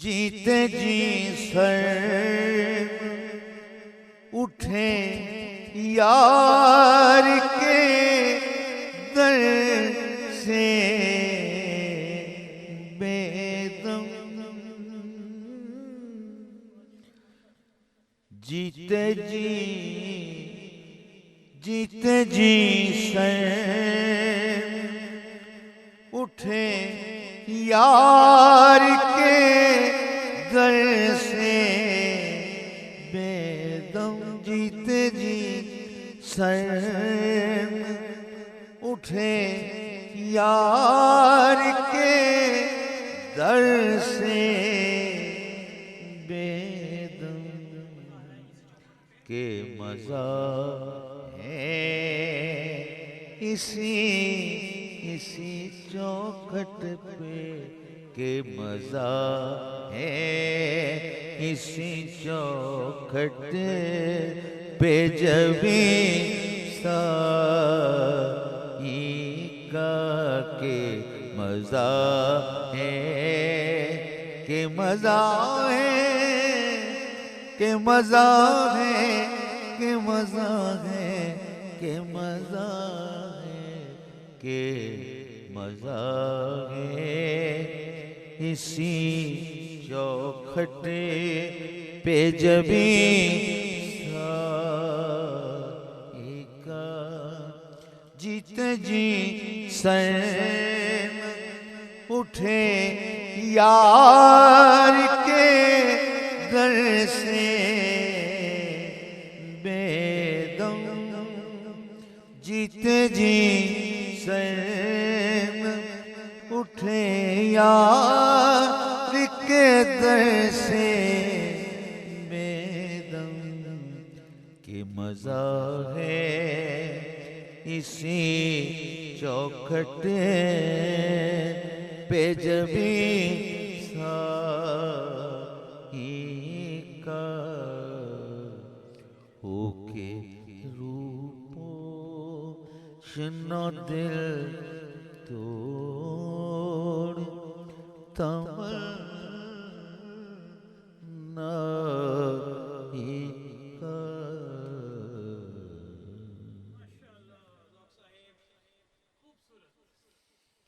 جیتے جی سر اٹھے یار کے در سے بے دم، جیتے جی سر اٹھے یار کے در سے بے دم، جیتے جی سر اٹھے یار کے در سے بے دم، کہ مزہ ہے اسی چوکھٹ پہ، کہ مزہ ہے اسی چوکھٹ پہ، جبھی سائی کا کہ مزہ ہے، کہ مزہ ہے، کہ مزہ ہے، کہ مزہ ہے، کہ مزہ ہے، کہ مزہ ہے اسی چوکھٹ پہ، جبھی سائی کا جیتے جی سر اٹھے یار کے در سے بے دم، جیتے جی سر اٹھے یار کے در سے بے دم، کہ مزہ ہے اسی چوکھٹ پہ، جبھی سائی کا ہو کے روپوشن دل توڑ تمنا